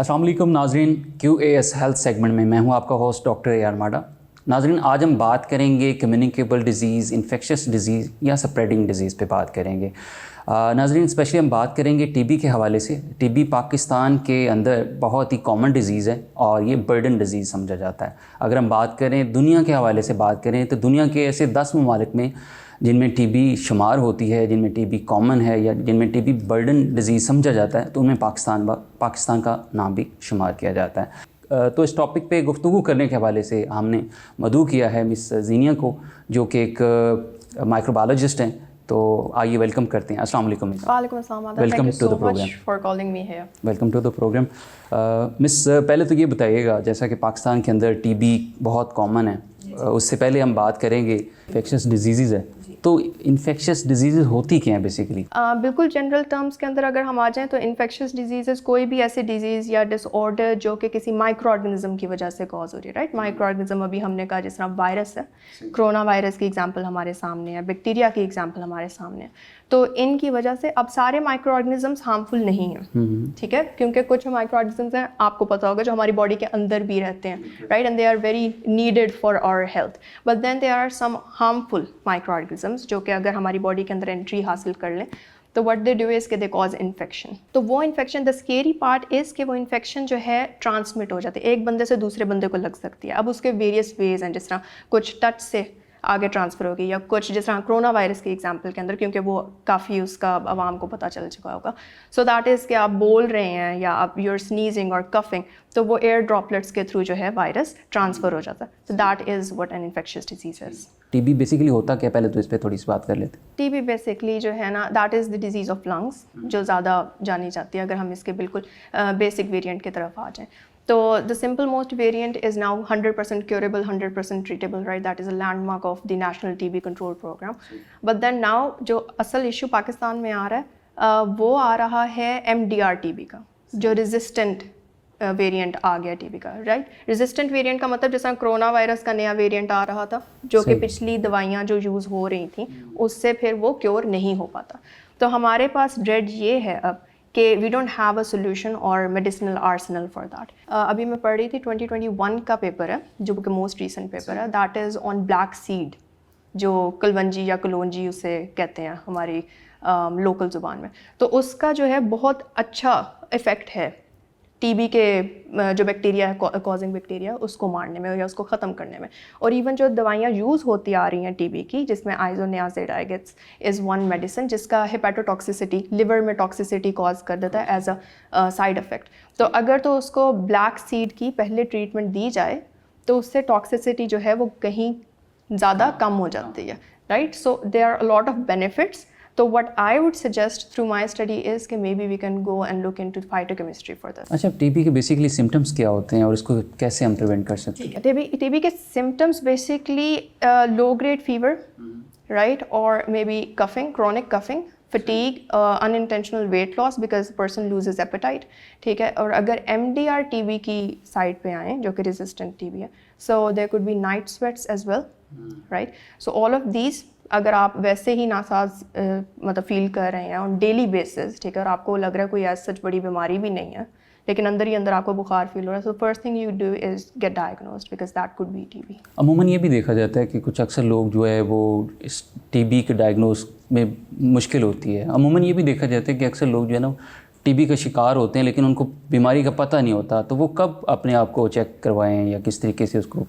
अस्सलाम वालेकुम नाज़रीन, QAS हेल्थ सेगमेंट में मैं हूं आपका होस्ट डॉक्टर AR माडा। नाज़रीन, आज हम बात करेंगे कम्युनिकेबल डिज़ीज़, इन्फेक्शस डिज़ीज़ या स्प्रेडिंग डिज़ीज़ पे बात करेंगे। नाज़रीन, स्पेशली हम बात करेंगे टीबी के हवाले से। टीबी पाकिस्तान के अंदर बहुत ही कॉमन डिज़ीज़ है और ये बर्डन डिज़ीज़ समझा जाता है। अगर हम बात करें दुनिया के हवाले से बात करें तो दुनिया के ऐसे 10 ममालिक में जिनमें टीबी शुमार होती है, जिनमें टीबी कॉमन है या जिनमें टीबी बर्डन डिज़ीज़ समझा जाता है, तो उनमें पाकिस्तान का नाम भी शुमार किया जाता है। तो इस टॉपिक पे गुफ्तगू करने के हवाले से हमने मदऊ किया है मिस ज़ीनिया को, जो कि एक माइक्रोबायोलॉजिस्ट हैं। तो आइए वेलकम करते हैं। अस्सलाम वालेकुम। वालेकुम अस्सलाम। Welcome to the programme. For calling me here. Welcome to the programme. Miss, पहले तो ये बताइएगा, जैसा कि पाकिस्तान के अंदर टीबी बहुत कॉमन है, उससे पहले हम बात करेंगे इन्फेक्शस डिजीज़ है, तो इन्फेक्शस डिजीज़ होती क्या हैं बेसिकली? बिल्कुल जनरल टर्म्स के अंदर अगर हम आ जाएं तो इन्फेक्शस डिजीज़ कोई भी ऐसी डिजीज़ या डिसऑर्डर जो कि किसी माइक्रो ऑर्गेनिज्म की वजह से कॉज हो रही है, राइट। माइक्रो ऑर्गेनिज्म अभी हमने कहा, जिस तरह वायरस है, कोरोना वायरस की एग्जांपल हमारे सामने है, बैक्टीरिया की एग्जांपल हमारे सामने है। तो इनकी वजह से अब सारे माइक्रो ऑर्गेनिजम्स हार्मफुल नहीं हैं, ठीक है, क्योंकि कुछ माइक्रो ऑर्गेनिजम्स हैं, आपको पता होगा, जो हमारी बॉडी के अंदर भी रहते हैं, right, and they are very needed for our health. But then there are some harmful micro organisms जो कि अगर हमारी बॉडी के अंदर एंट्री हासिल कर लें तो व्हाट दे डू इज़ कि दे कॉज इन्फेक्शन। तो वो infection, the scary part is कि वो इन्फेक्शन जो है ट्रांसमिट हो जाती है, एक बंदे से दूसरे बंदे को लग सकती है। अब उसके वेरियस वेज हैं, जिस तरह कुछ टच से आगे ट्रांसफ़र होगी, या कुछ जिस तरह कोरोना वायरस के एग्जांपल के अंदर, क्योंकि वो काफ़ी उसका आवाम को पता चल चुका होगा। सो दैट इज़ कि आप बोल रहे हैं या आप यूर स्नीजिंग और कफिंग, तो वो एयर ड्रॉपलेट्स के थ्रू जो है वायरस ट्रांसफ़र हो जाता है। तो that is what an infectious disease is. TB basically होता क्या, पहले तो इस पर थोड़ी सी बात कर लेते हैं। टीबी बेसिकली जो है ना, that is the disease of lungs, जो ज़्यादा जानी जाती है। अगर हम इसके बिल्कुल बेसिक वेरिएंट की तरफ आ जाएँ तो the simple most variant is now 100% curable, 100% treatable, right? That is a landmark of the National TB Control Program. But then now जो असल इशू पाकिस्तान में आ रहा है वो आ रहा है MDR TB का, जो रेजिस्टेंट वेरिएंट आ गया टीबी का, राइट। रेजिस्टेंट वेरिएंट का मतलब जैसा कोरोना वायरस का नया वेरिएंट आ रहा था, जो कि पिछली दवाइयाँ जो यूज़ हो रही थी उससे फिर वो क्योर नहीं हो पाता। तो हमारे पास ड्रेड ये है अब कि we don't have a solution और मेडिसिनल आर्सेनल फॉर दैट। अभी मैं पढ़ रही थी 2021 का पेपर है, जो कि मोस्ट रिसेंट पेपर है, that is on black seed, जो कलवंजी या कलोंजी उसे कहते हैं हमारी लोकल ज़ुबान में। तो उसका जो है बहुत अच्छा इफ़ेक्ट है टीबी के जो बैक्टीरिया है, कॉजिंग बैक्टीरिया, उसको मारने में या उसको ख़त्म करने में। और इवन जो दवाइयाँ यूज़ होती आ रही हैं टीबी की, जिसमें आइसोनियाज़िड इज़ वन मेडिसिन, जिसका हेपेटोटॉक्सिसिटी, लिवर में टॉक्सिसिटी कॉज कर देता है एज अ साइड इफ़ेक्ट। तो अगर तो उसको ब्लैक सीड की पहले ट्रीटमेंट दी जाए तो उससे टॉक्सिसिटी जो है वो कहीं ज़्यादा कम हो जाती है, right. So there are a lot of benefits. तो what I would suggest through my study is कि maybe we can go and look into phytochemistry for this. अच्छा, टीबी के बेसिकली सिम्टम्स क्या होते हैं और इसको कैसे हम प्रिवेंट कर सकते हैं? टीबी के symptoms basically low grade fever, right, और maybe coughing, chronic coughing, fatigue, unintentional weight loss because the person loses appetite, ठीक है। और अगर MDR TB की साइड पे आएँ, जो कि resistant TB है, so there could be night sweats as well, right? So all of these, अगर आप वैसे ही नासाज मतलब फील कर रहे हैं ऑन डेली बेसिस, ठीक है, और आपको लग रहा है कोई ऐसी सच बड़ी बीमारी भी नहीं है, लेकिन अंदर ही अंदर आपको बुखार फील हो रहा है, so first thing you do is gate diagnosed because that could be TB. अमूमन ये भी देखा जाता है कि कुछ अक्सर लोग जो है वो इस टीबी के डायग्नोस में मुश्किल होती है। अमूमन ये भी देखा जाता है कि अक्सर लोग जो है ना टीबी का शिकार होते हैं, लेकिन उनको बीमारी का पता नहीं होता, तो वो कब अपने आप को चेक करवाएं या किस तरीके से उसको?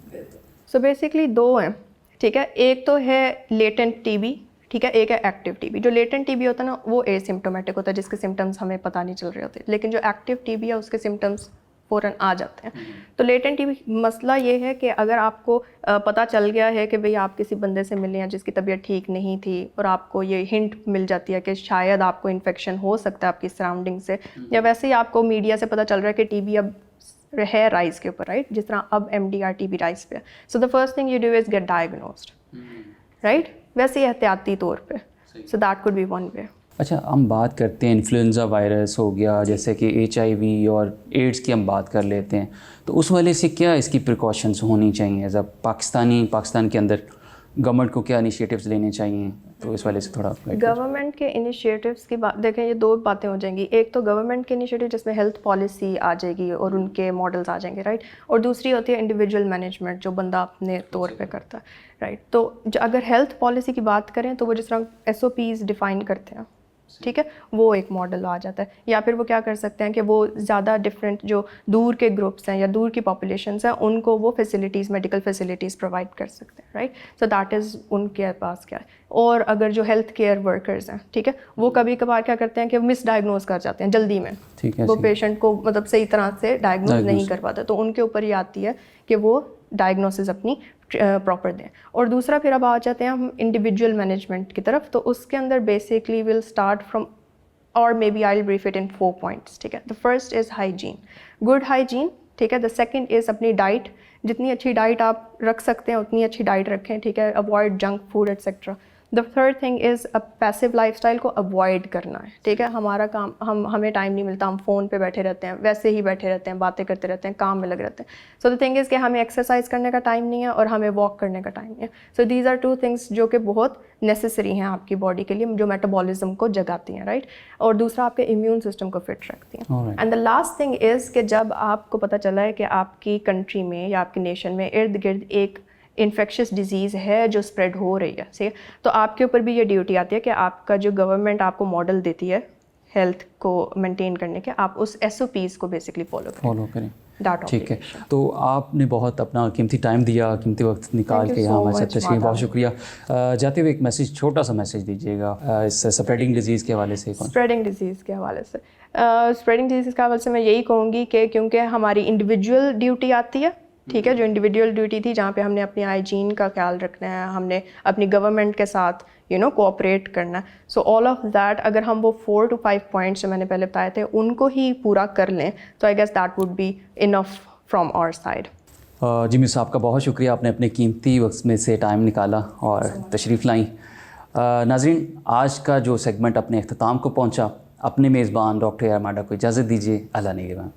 सो बेसिकली दो हैं, ठीक है। एक तो है लेटेंट टीबी, ठीक है, एक है एक्टिव टीबी। जो लेटेंट टीबी होता है ना, वो एसिम्टोमेटिक होता है, जिसके सिम्टम्स हमें पता नहीं चल रहे होते, लेकिन जो एक्टिव टीबी है उसके सिम्टम्स फ़ौरन आ जाते हैं। तो लेटेंट टीबी मसला ये है कि अगर आपको पता चल गया है कि भाई आप किसी बंदे से मिले हैं जिसकी तबीयत ठीक नहीं थी, और आपको ये हिंट मिल जाती है कि शायद आपको इन्फेक्शन हो सकता है आपकी सराउंडिंग से, या वैसे ही आपको मीडिया से पता चल रहा है कि टीबी अब है राइज के ऊपर, राइट, जिस तरह अब MDR TB राइज पे है। So the first thing you do is gate diagnosed, right, वैसे एहतियाती तौर पे। So that could be one way. अच्छा, हम बात करते हैं इन्फ्लुएंजा वायरस हो गया, जैसे कि HIV और एड्स की हम बात कर लेते हैं, तो उस वाले से क्या इसकी प्रिकॉशंस होनी चाहिए? एज पाकिस्तान के अंदर गवर्नमेंट को क्या इनिशिएटिव्स लेने चाहिए तो इस वाले से थोड़ा गवर्नमेंट के इनिशिएटिव्स की बात देखें, ये दो बातें हो जाएंगी। एक तो गवर्नमेंट के इनिशिएटिव जिसमें हेल्थ पॉलिसी आ जाएगी और उनके मॉडल्स आ जाएंगे, राइट। और दूसरी होती है इंडिविजुअल मैनेजमेंट, जो बंदा अपने तौर पे करता है, राइट। तो अगर हेल्थ पॉलिसी की बात करें तो वो जिस तरह SOPs डिफ़ाइन करते हैं, ठीक है, वो एक मॉडल आ जाता है। या फिर वो क्या कर सकते हैं कि वो ज़्यादा डिफरेंट जो दूर के ग्रुप्स हैं या दूर की पॉपुलेशंस हैं उनको वो फैसिलिटीज़, मेडिकल फैसिलिटीज़ प्रोवाइड कर सकते हैं, राइट। सो दैट इज़ उनके पास क्या है। और अगर जो हेल्थ केयर वर्कर्स हैं, ठीक है, वो कभी कभार क्या करते हैं कि मिस डायग्नोज कर जाते हैं जल्दी में, ठीक है, वो पेशेंट को मतलब सही तरह से डायग्नोज नहीं कर पाते, तो उनके ऊपर ये आती है कि वो डायग्नोसिस अपनी प्रॉपर दें। और दूसरा फिर अब आ जाते हैं हम इंडिविजुअल मैनेजमेंट की तरफ। तो उसके अंदर बेसिकली विल स्टार्ट फ्रॉम, और maybe I will brief it in 4 points, ठीक है। The first is hygiene, good hygiene, ठीक है। द सेकंड इज़ अपनी डाइट, जितनी अच्छी डाइट आप रख सकते हैं उतनी अच्छी डाइट रखें, ठीक है। Avoid junk food etcetera. The third thing is a passive lifestyle को अवॉइड करना है, ठीक है। हमारा काम, हमें टाइम नहीं मिलता, हम फ़ोन पे बैठे रहते हैं, वैसे ही बैठे रहते हैं, बातें करते रहते हैं, काम में लगे रहते हैं। सो द थिंग इज़ कि हमें एक्सरसाइज करने का टाइम नहीं है और हमें वॉक करने का टाइम नहीं है। सो दीज आर 2 थिंग्स जो कि बहुत नेसेसरी हैं आपकी बॉडी के लिए, जो मेटाबॉलिज्म को जगाती हैं, राइट। और दूसरा आपके इम्यून सिस्टम को फिट रखती हैं। And the last thing is कि जब आपको पता चला है कि आपकी कंट्री में या आपके नेशन में इर्द गिर्द एक इन्फेक्शियस डिजीज़ है जो स्प्रेड हो रही है, सही है, तो आपके ऊपर भी ये ड्यूटी आती है कि आपका जो गवर्नमेंट आपको मॉडल देती है हेल्थ को मेंटेन करने के, आप उस SOPs को बेसिकली फॉलो करें। ठीक है, तो आपने बहुत अपना कीमती टाइम दिया, कीमती वक्त निकाल के यहाँ हमारे साथ तशरीफ, बहुत शुक्रिया। जाते हुए एक मैसेज, छोटा सा मैसेज दीजिएगा इस स्प्रेडिंग डिजीज़ के हवाले से। स्प्रेडिंग डिजीज़ के हवाले से स्प्रेडिंग डिजीज़ के हवाले से मैं यही कहूँगी कि क्योंकि हमारी इंडिविजुअल ड्यूटी आती है, ठीक है, जो इंडिविजुअल ड्यूटी थी जहाँ पे हमने अपनी हाइजीन का ख्याल रखना है, हमने अपनी गवर्नमेंट के साथ कोऑपरेट करना है। सो ऑल ऑफ दैट अगर हम वो 4 to 5 पॉइंट्स जो मैंने पहले बताए थे उनको ही पूरा कर लें तो I guess that would be enough from our side. जी मिस, आपका बहुत शुक्रिया, आपने अपने कीमती वक्त में से टाइम निकाला और तशरीफ़ लाई। नाज़रीन, आज का जो सेगमेंट अपने अख्ताम को पहुँचा, अपने मेज़बान डॉक्टर AR माडा को इजाज़त दीजिए। अल्लाह निगहबान।